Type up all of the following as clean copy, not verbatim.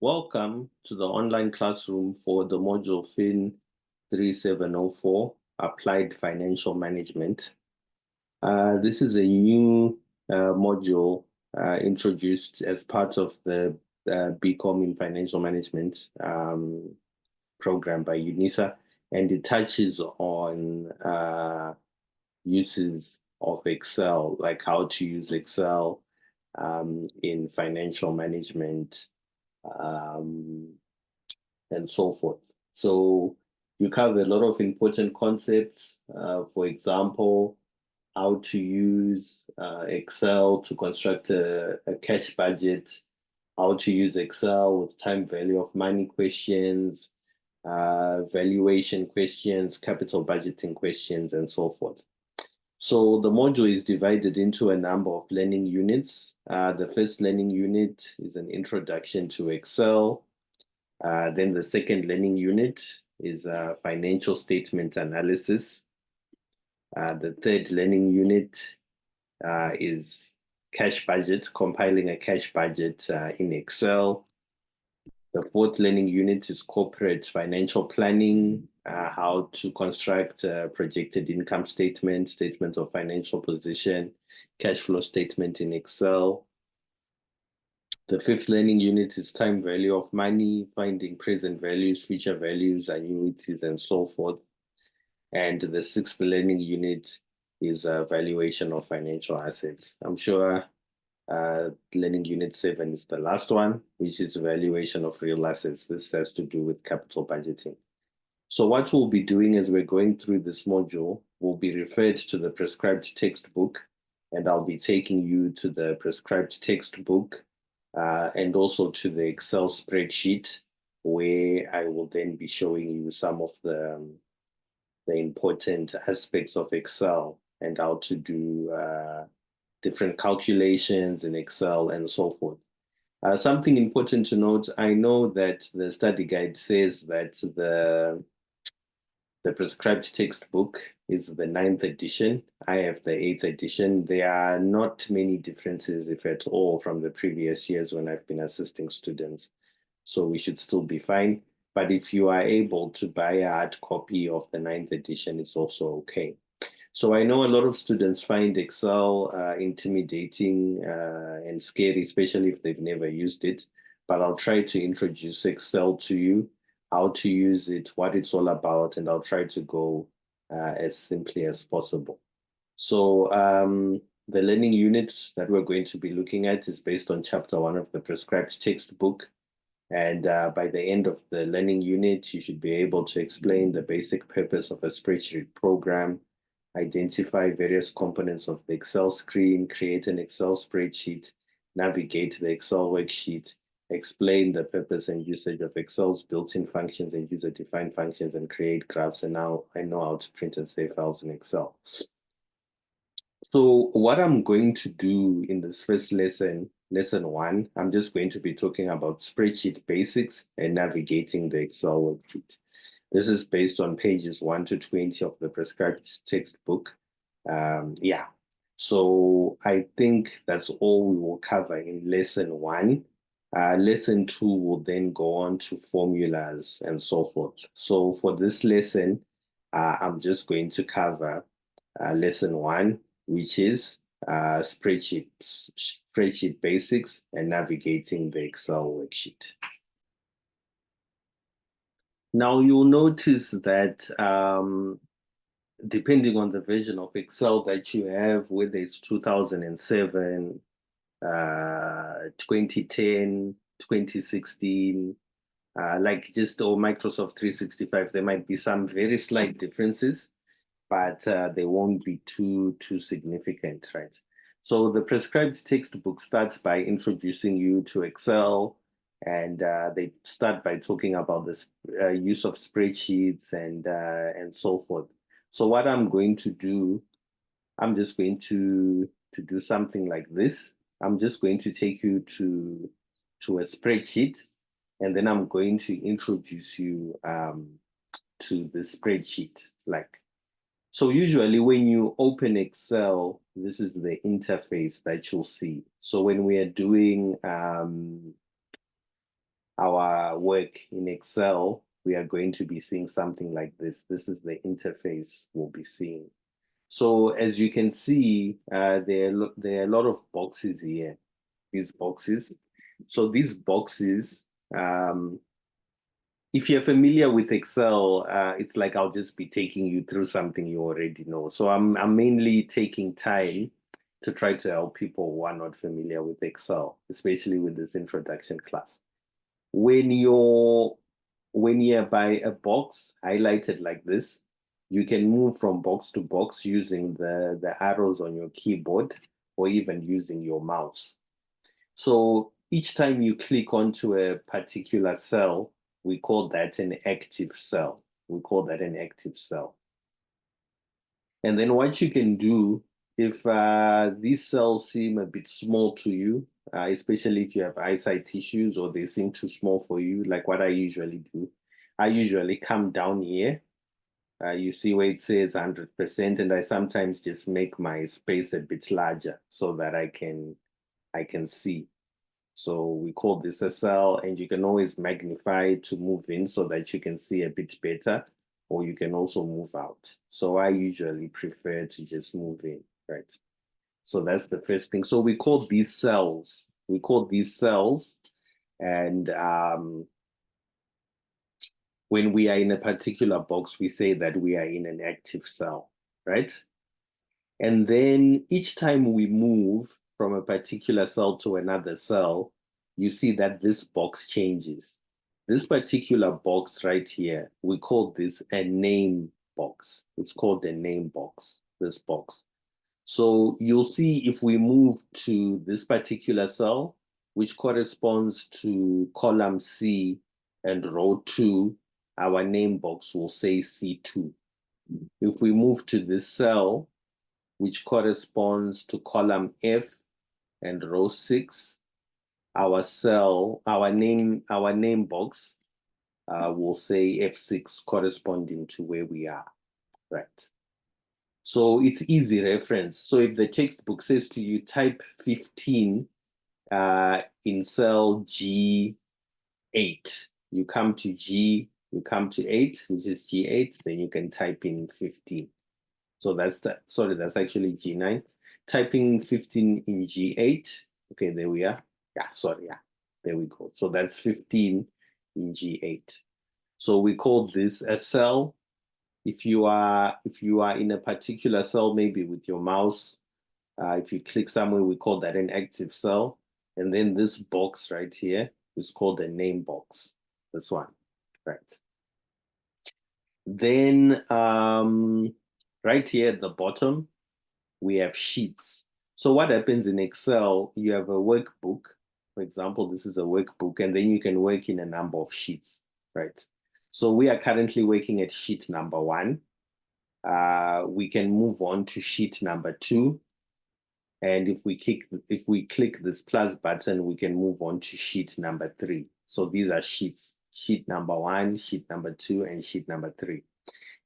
Welcome to the online classroom for the module Fin3704 Applied Financial Management. This is a new module introduced as part of the BCom in Financial Management program by UNISA, and it touches on uses of Excel, like how to use Excel in financial management and so forth. So you cover a lot of important concepts. For example, how to use Excel to construct a cash budget, how to use Excel with time value of money questions, valuation questions, capital budgeting questions, and so forth. So the module is divided into a number of learning units. The first learning unit is an introduction to Excel. Then the second learning unit is financial statement analysis. The third learning unit is cash budget, compiling a cash budget in Excel. The fourth learning unit is corporate financial planning, how to construct a projected income statement, statement of financial position, cash flow statement in Excel. The fifth learning unit is time value of money, finding present values, future values, annuities, and so forth. And the sixth learning unit is valuation of financial assets. I'm sure learning unit 7 is the last one, which is valuation of real assets. This has to do with capital budgeting. So what we'll be doing as we're going through this module, we'll be referred to the prescribed textbook, and I'll be taking you to the prescribed textbook and also to the Excel spreadsheet, where I will then be showing you some of the important aspects of Excel and how to do different calculations in Excel and so forth. Something important to note, I know that the study guide says that the prescribed textbook is the 9th edition. I have the 8th edition. There are not many differences, if at all, from the previous years when I've been assisting students. So we should still be fine. But if you are able to buy a hard copy of the 9th edition, it's also okay. So I know a lot of students find Excel intimidating and scary, especially if they've never used it. But I'll try to introduce Excel to you, how to use it, what it's all about, and I'll try to go as simply as possible. So the learning unit that we're going to be looking at is based on chapter 1 of the prescribed textbook. And by the end of the learning unit, you should be able to explain the basic purpose of a spreadsheet program, identify various components of the Excel screen, create an Excel spreadsheet, navigate the Excel worksheet, explain the purpose and usage of Excel's built-in functions and user-defined functions, and create graphs. And now I know how to print and save files in Excel. So what I'm going to do in this first lesson, lesson 1, I'm just going to be talking about spreadsheet basics and navigating the Excel worksheet. This is based on pages 1 to 20 of the prescribed textbook. So I think that's all we will cover in lesson 1. Lesson 2 will then go on to formulas and so forth. So for this lesson, I'm just going to cover lesson 1, which is spreadsheet basics and navigating the Excel worksheet. Now you'll notice that depending on the version of Excel that you have, whether it's 2007, 2010, 2016, like just or Microsoft 365, there might be some very slight differences, but they won't be too significant, right? So the prescribed textbook starts by introducing you to Excel, and they start by talking about the use of spreadsheets and so forth. So what I'm going to do, I'm just going to do something like this. I'm just going to take you to a spreadsheet, and then I'm going to introduce you to the spreadsheet. So usually when you open Excel, this is the interface that you'll see. So when we are doing our work in Excel, we are going to be seeing something like this. This is the interface we'll be seeing. So as you can see, there are a lot of boxes here, these boxes. So these boxes, if you're familiar with Excel, it's like I'll just be taking you through something you already know. So I'm mainly taking time to try to help people who are not familiar with Excel, especially with this introduction class. When you by a box highlighted like this, you can move from box to box using the arrows on your keyboard or even using your mouse. So each time you click onto a particular cell, we call that an active cell. We call that an active cell. And then what you can do, if these cells seem a bit small to you, especially if you have eyesight issues or they seem too small for you, like what I usually do, I usually come down here. You see where it says 100%, and I sometimes just make my space a bit larger so that I can see. So we call this a cell, and you can always magnify it to move in so that you can see a bit better, or you can also move out. So I usually prefer to just move in, right? So that's the first thing. So we call these cells. We call these cells, and when we are in a particular box, we say that we are in an active cell, right? And then each time we move from a particular cell to another cell, you see that this box changes. This particular box right here, we call this a name box. It's called the name box, this box. So you'll see if we move to this particular cell, which corresponds to column C and row 2, our name box will say C2. If we move to this cell, which corresponds to column F and row 6, our name box will say F6 corresponding to where we are, right? So it's easy reference. So if the textbook says to you, type 15 in cell G8, you come to 8, which is G8, then you can type in 15. So that's that's actually G9. Typing 15 in G8. Okay, there we are. Yeah, there we go. So that's 15 in G8. So we call this a cell. If you are in a particular cell, maybe with your mouse, if you click somewhere, we call that an active cell. And then this box right here is called a name box. This one, right? Then right here at the bottom, we have sheets. So what happens in Excel, you have a workbook. For example, this is a workbook, and then you can work in a number of sheets, right? So we are currently working at sheet number 1. We can move on to sheet number 2. And if we click this plus button, we can move on to sheet number 3. So these are sheets, sheet number 1, sheet number 2, and sheet number 3.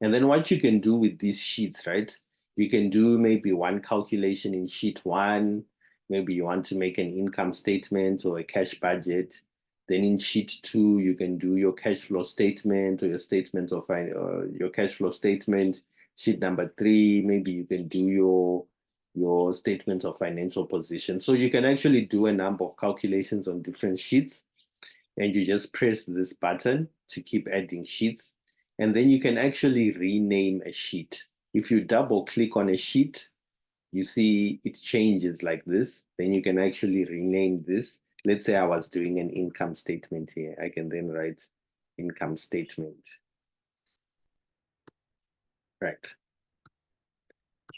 And then what you can do with these sheets, right? You can do maybe one calculation in sheet 1. Maybe you want to make an income statement or a cash budget. Then in sheet 2, you can do your cash flow statement or your statement of your cash flow statement. Sheet number 3, maybe you can do your statement of financial position. So you can actually do a number of calculations on different sheets, and you just press this button to keep adding sheets. And then you can actually rename a sheet. If you double click on a sheet, you see it changes like this. Then you can actually rename this. Let's say I was doing an income statement here. I can then write income statement. Right.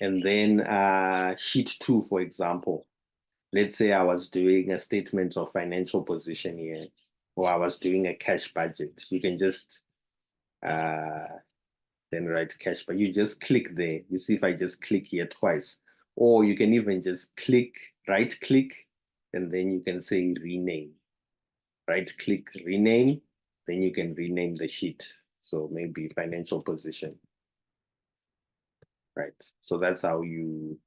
And then sheet 2, for example. Let's say I was doing a statement of financial position here, or I was doing a cash budget. You can just then write cash, but you just click there. You see if I just click here twice, or you can even just right click, and then you can say rename. Right click, rename, then you can rename the sheet. So maybe financial position. Right. So that's how you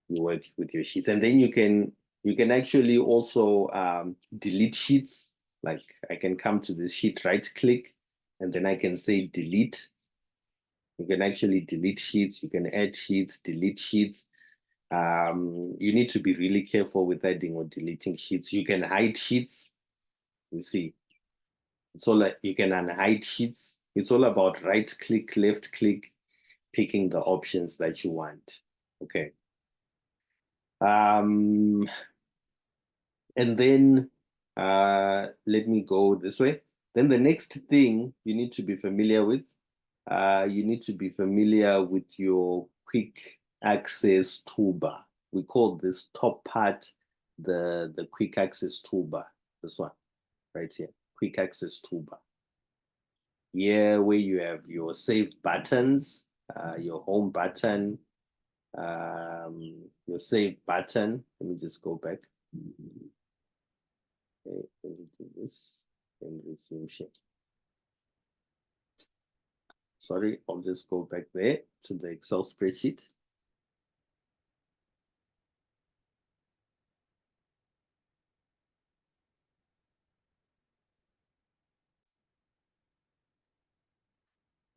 work with your sheets. And then you can actually also delete sheets. Like I can come to this sheet, right click, and then I can say delete. You can actually delete sheets, you can add sheets, delete sheets. You need to be really careful with adding or deleting sheets. You can hide sheets. You see, it's all like you can unhide sheets. It's all about right click, left click, picking the options that you want. Okay. And then let me go this way. Then the next thing you need to be familiar with, you need to be familiar with your quick access toolbar. We call this top part the quick access toolbar. This one right here, quick access toolbar. Here where you have your save buttons, your home button, your save button. Let me just go back. Okay, let me do this and resume share. Sorry, I'll just go back there to the Excel spreadsheet.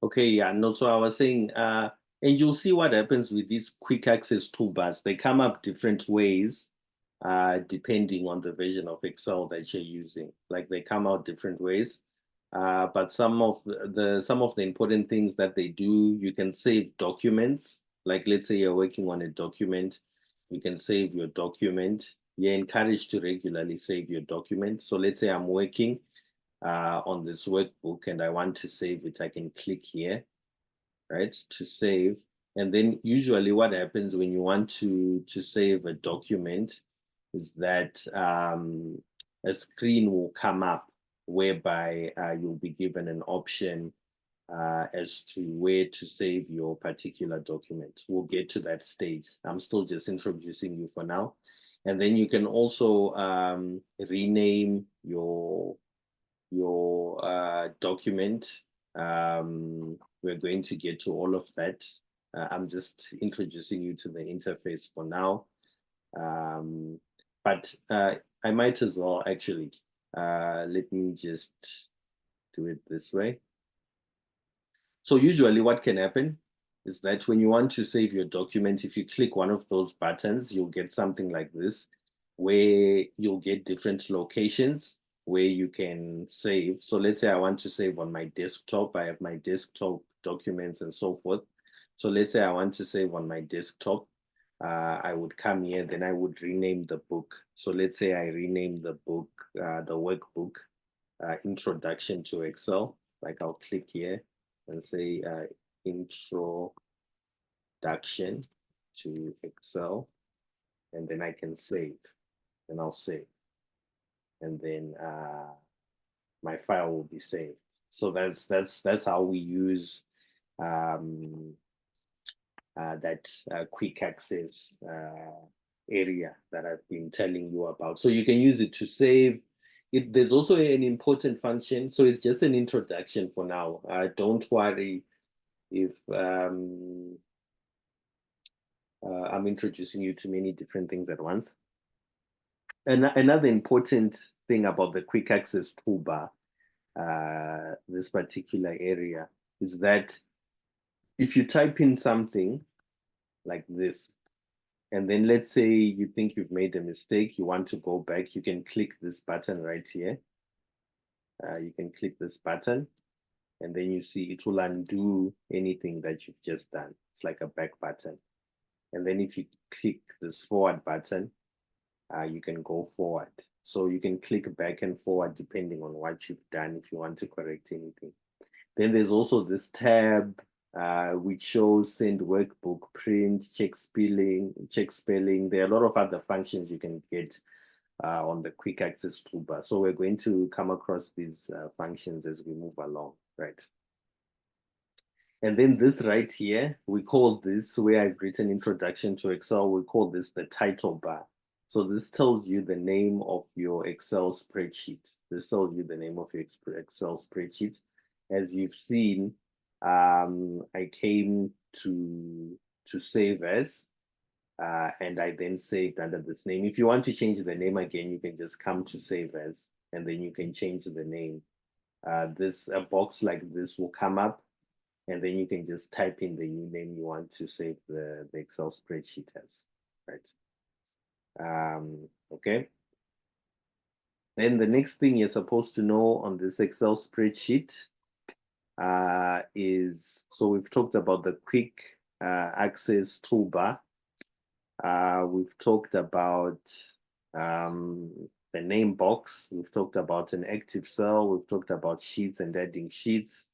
Okay, yeah, no, so I was saying, and you'll see what happens with these quick access toolbars. They come up different ways, depending on the version of Excel that you're using. Like they come out different ways. But some of the important things that they do, you can save documents. Like let's say you're working on a document, you can save your document. You're encouraged to regularly save your document. So let's say I'm working on this workbook and I want to save it, I can click here, right, to save. And then usually what happens when you want to save a document is that a screen will come up whereby you'll be given an option as to where to save your particular document. We'll get to that stage. I'm still just introducing you for now. And then you can also rename your document. We're going to get to all of that. I'm just introducing you to the interface for now. But I might as well actually, let me just do it this way. So usually what can happen is that when you want to save your document, if you click one of those buttons, you'll get something like this, where you'll get different locations where you can save. So let's say I want to save on my desktop. I have my desktop documents and so forth. So let's say I want to save on my desktop. I would come here, then I would rename the book. So let's say I rename the book, the workbook, Introduction to Excel. Like I'll click here and say Introduction to Excel, and then I can save, and I'll save, and then my file will be saved. So that's how we use that quick access area that I've been telling you about. So you can use it to save. There's also an important function. So it's just an introduction for now. Don't worry if I'm introducing you to many different things at once. And another important thing about the quick access toolbar, this particular area, is that if you type in something like this, and then let's say you think you've made a mistake, you want to go back, you can click this button right here. You can click this button, and then you see it will undo anything that you've just done. It's like a back button. And then if you click this forward button, you can go forward. So you can click back and forward depending on what you've done if you want to correct anything. Then there's also this tab which shows send workbook, print, check spelling. There are a lot of other functions you can get on the quick access toolbar. So we're going to come across these functions as we move along, right? And then this right here, we call this, where I've written introduction to Excel, we call this the title bar. So this tells you the name of your Excel spreadsheet. This tells you the name of your Excel spreadsheet. As you've seen, I came to save as, and I then saved under this name. If you want to change the name again, you can just come to save as, and then you can change the name. A box like this will come up, and then you can just type in the new name you want to save the Excel spreadsheet as, right? Okay. Then the next thing you're supposed to know on this Excel spreadsheet is, so we've talked about the quick access toolbar. We've talked about the name box. We've talked about an active cell. We've talked about sheets and adding sheets.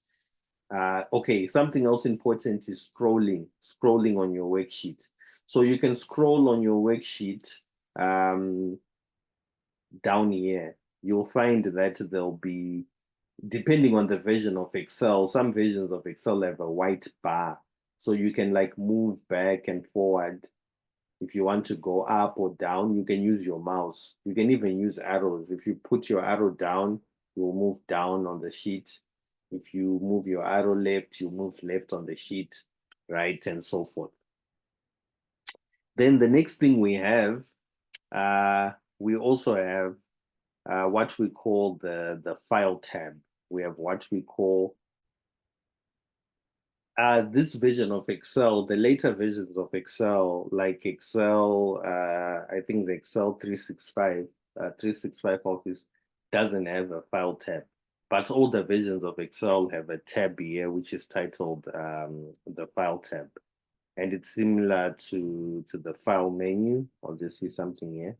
Okay, something else important is scrolling on your worksheet. So you can scroll on your worksheet down here. You'll find that there'll be, depending on the version of Excel, some versions of Excel have a white bar. So you can like move back and forward. If you want to go up or down, you can use your mouse. You can even use arrows. If you put your arrow down, you'll move down on the sheet. If you move your arrow left, you move left on the sheet, right, and so forth. Then the next thing we have, we also have what we call the file tab. We have what we call this version of Excel, the later versions of Excel, like Excel, I think the Excel 365 Office doesn't have a file tab, but all the versions of Excel have a tab here, which is titled the file tab. And it's similar to the file menu. I'll just see something here.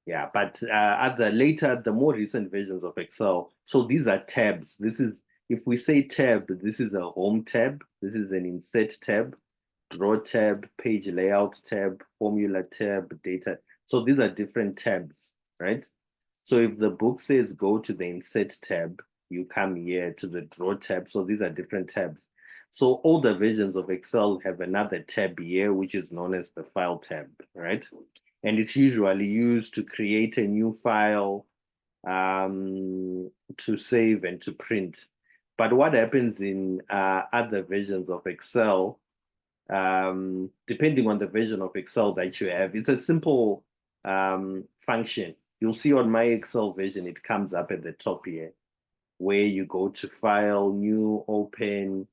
Yeah, but the more recent versions of Excel, so these are tabs. This is, if we say tab, this is a home tab, this is an insert tab, draw tab, page layout tab, formula tab, data. So these are different tabs, right? So if the book says go to the insert tab, you come here to the draw tab. So these are different tabs. So all the versions of Excel have another tab here, which is known as the file tab, right? And it's usually used to create a new file, to save and to print. But what happens in other versions of Excel, depending on the version of Excel that you have, it's a simple function. You'll see on my Excel version, it comes up at the top here, where you go to File, New, Open,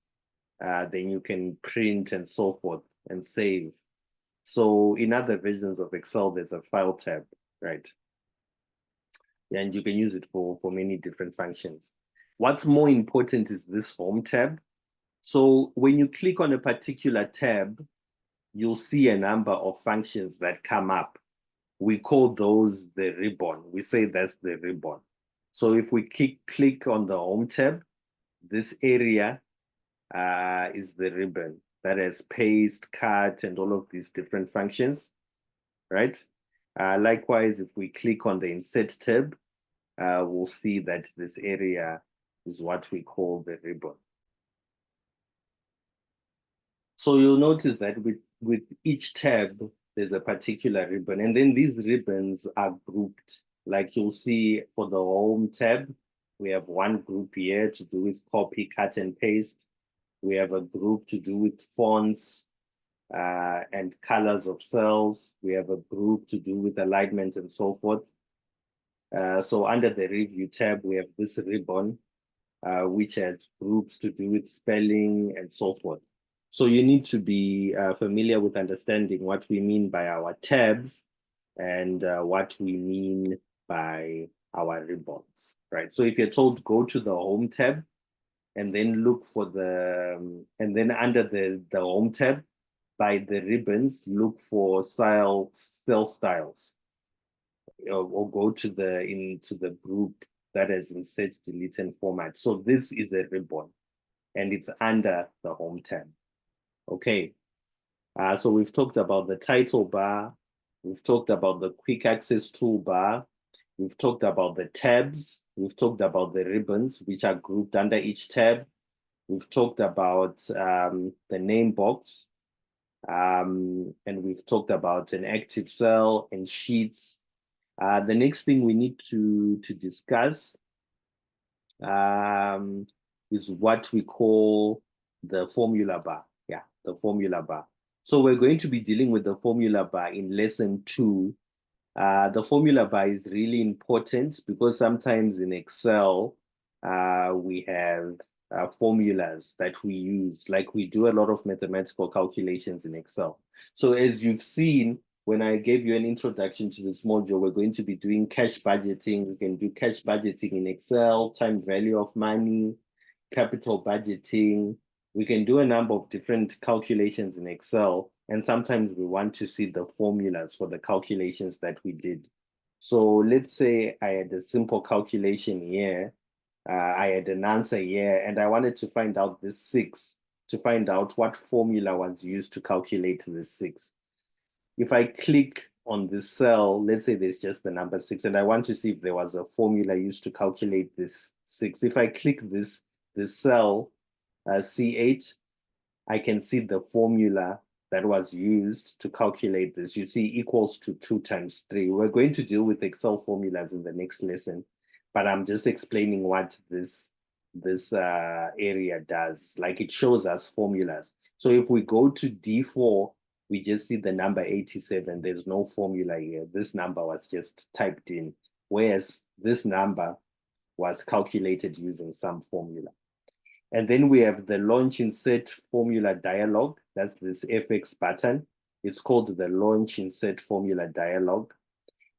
then you can print and so forth and save. So in other versions of Excel, there's a File tab, right? And you can use it for many different functions. What's more important is this Home tab. So when you click on a particular tab, you'll see a number of functions that come up. We call those the ribbon. We say that's the ribbon. So if we click on the Home tab, this area is the ribbon that has paste, cut, and all of these different functions, right? Likewise, if we click on the Insert tab, we'll see that this area is what we call the ribbon. So you'll notice that with each tab, there's a particular ribbon, and then these ribbons are grouped. Like you'll see for the Home tab, we have one group here to do with copy, cut, and paste. We have a group to do with fonts and colors of cells. We have a group to do with alignment and so forth. So under the Review tab, we have this ribbon, which has groups to do with spelling and so forth. So you need to be familiar with understanding what we mean by our tabs and what we mean by our ribbons, right? So if you're told go to the Home tab and then look for and then under the Home tab, by the ribbons, look for cell styles, or go into the group that has insert, delete, and format. So this is a ribbon, and it's under the Home tab. Okay, so we've talked about the title bar, we've talked about the quick access toolbar, we've talked about the tabs, we've talked about the ribbons, which are grouped under each tab. We've talked about the name box, and we've talked about an active cell and sheets. The next thing we need to discuss is what we call the formula bar. Yeah, the formula bar. So we're going to be dealing with the formula bar in lesson 2 The formula bar is really important because sometimes in Excel, we have formulas that we use, like we do a lot of mathematical calculations in Excel. So as you've seen, when I gave you an introduction to this module, we're going to be doing cash budgeting. We can do cash budgeting in Excel, time value of money, capital budgeting. We can do a number of different calculations in Excel, and sometimes we want to see the formulas for the calculations that we did. So let's say I had a simple calculation here. I had an answer here, and I wanted to find out this 6, to find out what formula was used to calculate this 6. If I click on this cell, let's say there's just the number 6, and I want to see if there was a formula used to calculate this 6. If I click this cell, C8, I can see the formula that was used to calculate this. You see equals to 2 times 3. We're going to deal with Excel formulas in the next lesson, but I'm just explaining what this area does. Like, it shows us formulas. So if we go to D4, we just see the number 87. There's no formula here. This number was just typed in, whereas this number was calculated using some formula. And then we have the launch insert formula dialog. That's this FX button. It's called the launch insert formula dialog.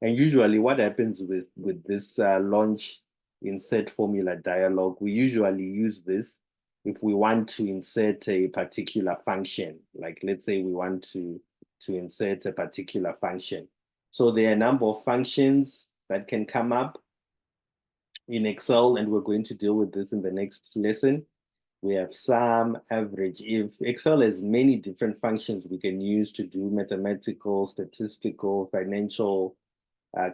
And usually what happens with this launch insert formula dialog, we usually use this if we want to insert a particular function. Like, let's say we want to insert a particular function. So there are a number of functions that can come up in Excel, and we're going to deal with this in the next lesson. We have sum, average. If Excel has many different functions we can use to do mathematical, statistical, financial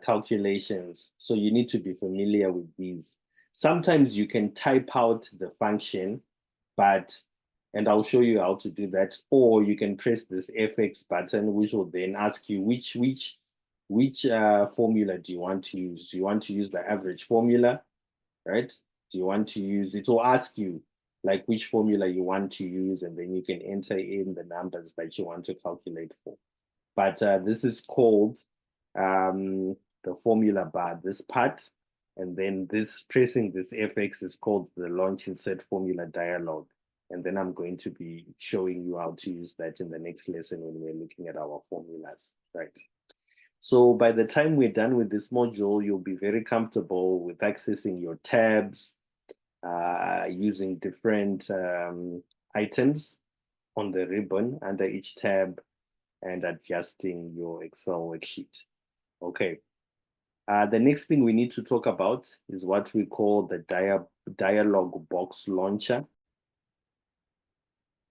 calculations. So you need to be familiar with these. Sometimes you can type out the function, and I'll show you how to do that, or you can press this FX button, which will then ask you which formula do you want to use? Do you want to use the average formula, right? Do you want to use, it will ask you like which formula you want to use, and then you can enter in the numbers that you want to calculate for. But this is called the formula bar, this part, and then this pressing this FX is called the launch insert formula dialog. And then I'm going to be showing you how to use that in the next lesson when we're looking at our formulas, right? So by the time we're done with this module, you'll be very comfortable with accessing your tabs, using different items on the ribbon under each tab, and adjusting your Excel worksheet. Okay. The next thing we need to talk about is what we call the dialog box launcher.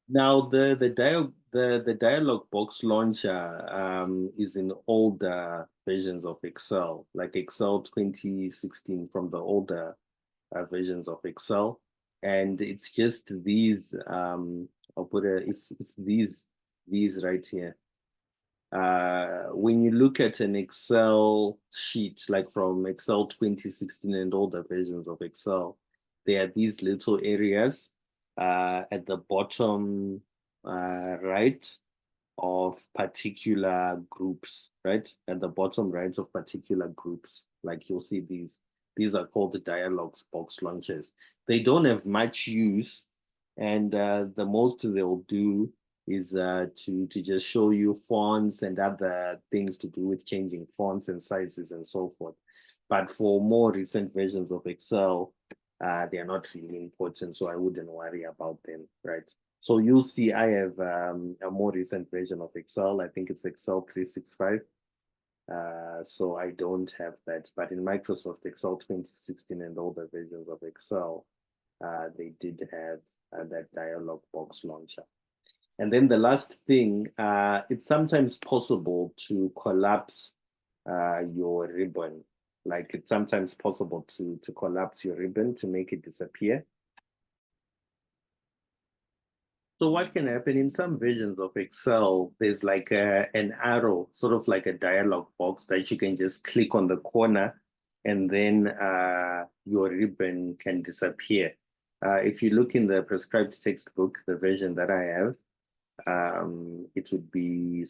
Now, the dialog box launcher is in older versions of Excel, like Excel 2016, from the older versions of Excel, and it's just these. I'll put it's these right here. When you look at an Excel sheet, like from Excel 2016 and older versions of Excel, there are these little areas at the bottom right of particular groups, right? At the bottom right of particular groups, like you'll see these. These are called the dialogs box launchers. They don't have much use, and the most they'll do is to just show you fonts and other things to do with changing fonts and sizes and so forth. But for more recent versions of Excel, they are not really important, so I wouldn't worry about them, right? So you'll see I have a more recent version of Excel. I think it's Excel 365. So I don't have that. But in Microsoft Excel 2016 and older versions of Excel, they did have that dialog box launcher. And then the last thing, it's sometimes possible to collapse your ribbon. Like, it's sometimes possible to collapse your ribbon to make it disappear. So what can happen in some versions of Excel, there's like an arrow, sort of like a dialog box that you can just click on the corner, and then your ribbon can disappear. If you look in the prescribed textbook, the version that I have, it would be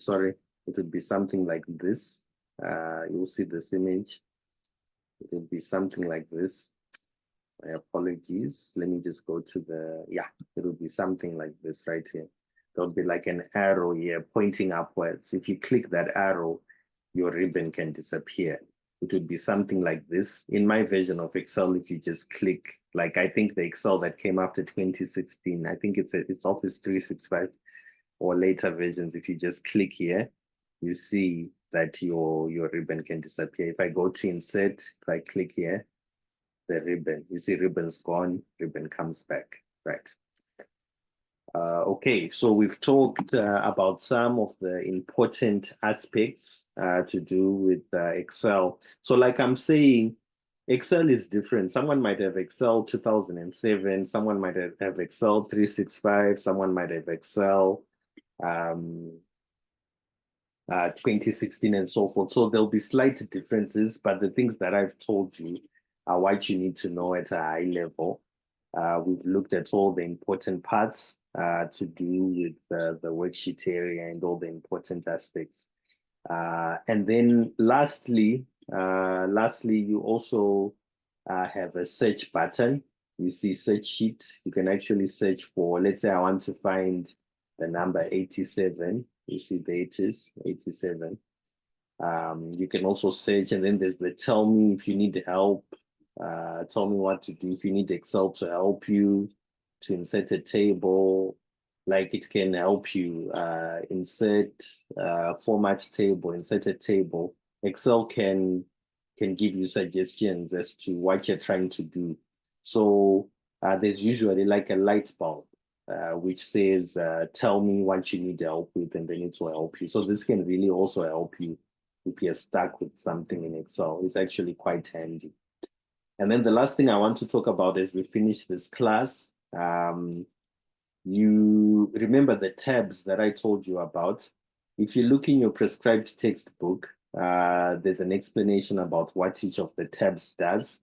something like this. You'll see this image. It will be something like this. My apologies. Let me just go to the, yeah, it will be something like this right here. There'll be like an arrow here pointing upwards. If you click that arrow, your ribbon can disappear. It would be something like this. In my version of Excel, if you just click, like I think the Excel that came after 2016, I think it's Office 365 or later versions. If you just click here, you see that your ribbon can disappear. If I go to insert, if I click here, the ribbon, you see ribbon's gone, ribbon comes back, right? Okay, so we've talked about some of the important aspects to do with Excel. So like I'm saying, Excel is different. Someone might have Excel 2007, someone might have Excel 365, someone might have Excel 2016 and so forth. So there'll be slight differences, but the things that I've told you are what you need to know at a high level. We've looked at all the important parts to do with the worksheet area and all the important aspects. And then lastly, you also have a search button. You see search sheet. You can actually search for, let's say I want to find the number 87. You see there it is, 87. You can also search, and then there's the tell me if you need help. Tell me what to do if you need Excel to help you to insert a table, like it can help you insert format table, insert a table. Excel can give you suggestions as to what you're trying to do. So there's usually like a light bulb which says, tell me what you need help with, and then it will help you. So this can really also help you if you're stuck with something in Excel. It's actually quite handy. And then the last thing I want to talk about as we finish this class, you remember the tabs that I told you about. If you look in your prescribed textbook, there's an explanation about what each of the tabs does.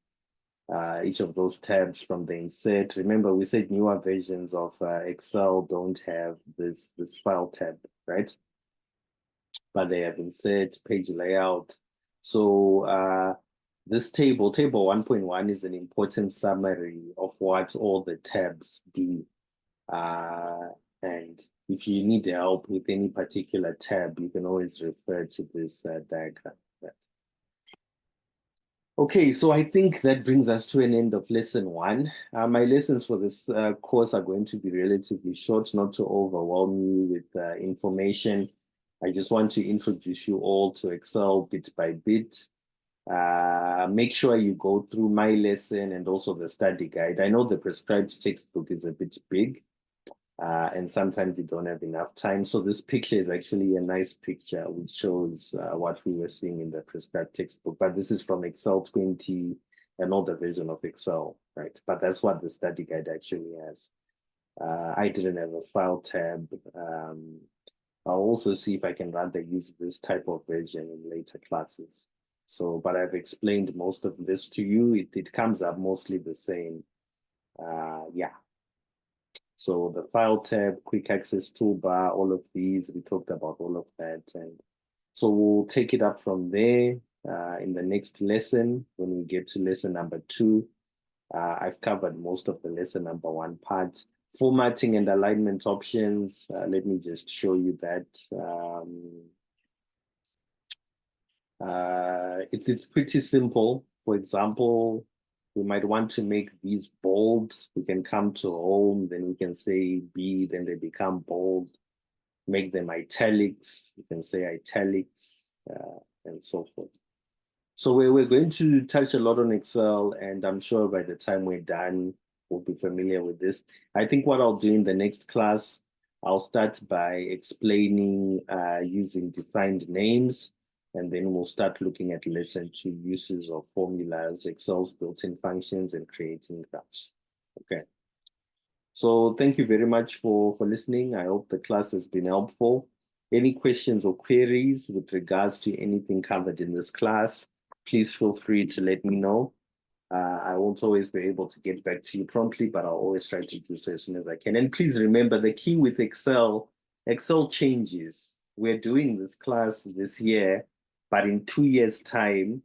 Each of those tabs from the insert. Remember, we said newer versions of Excel don't have this file tab, right? But they have insert, page layout. So this table 1.1 is an important summary of what all the tabs do. And if you need help with any particular tab, you can always refer to this diagram. Right? Okay, so I think that brings us to an end of lesson 1. My lessons for this course are going to be relatively short, not to overwhelm you with information. I just want to introduce you all to Excel bit by bit. Make sure you go through my lesson and also the study guide. I know the prescribed textbook is a bit big, and sometimes you don't have enough time. So this picture is actually a nice picture which shows what we were seeing in the prescribed textbook. But this is from Excel 20, another version of Excel, right? But that's what the study guide actually has. I didn't have a file tab. I'll also see if I can rather use this type of version in later classes. So, but I've explained most of this to you. It comes up mostly the same. Yeah. So the file tab, quick access toolbar, all of these, we talked about all of that. And so we'll take it up from there in the next lesson. When we get to lesson number 2, I've covered most of the lesson number 1 part. Formatting and alignment options. Let me just show you that. It's pretty simple. For example, we might want to make these bold. We can come to home, then we can say B, then they become bold. Make them italics. You can say italics and so forth. So we're going to touch a lot on Excel, and I'm sure by the time we're done, we'll be familiar with this. I think what I'll do in the next class, I'll start by explaining using defined names, and then we'll start looking at lesson 2 uses of formulas, Excel's built-in functions, and creating graphs. Okay. So thank you very much for listening. I hope the class has been helpful. Any questions or queries with regards to anything covered in this class, please feel free to let me know. I won't always be able to get back to you promptly, but I'll always try to do so as soon as I can. And please remember, the key with Excel changes. We're doing this class this year, but in 2 years' time,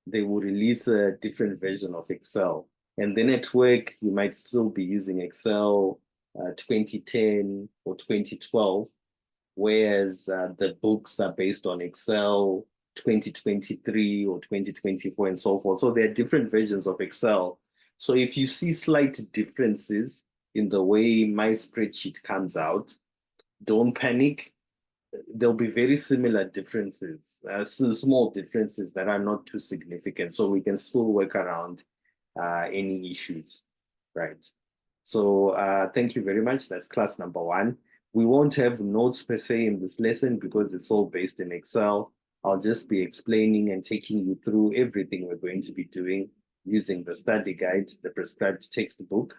they will release a different version of Excel. And then at work, you might still be using Excel 2010 or 2012, whereas the books are based on Excel 2023 or 2024 and so forth. So there are different versions of Excel. So if you see slight differences in the way my spreadsheet comes out, don't panic. There'll be very similar differences, small differences that are not too significant. So we can still work around any issues, right? So thank you very much. That's class number 1. We won't have notes per se in this lesson because it's all based in Excel. I'll just be explaining and taking you through everything we're going to be doing using the study guide, the prescribed textbook,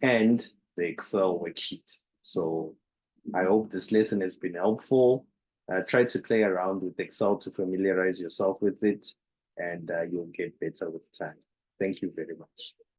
and the Excel worksheet. So I hope this lesson has been helpful. Try to play around with Excel to familiarize yourself with it, and you'll get better with time. Thank you very much.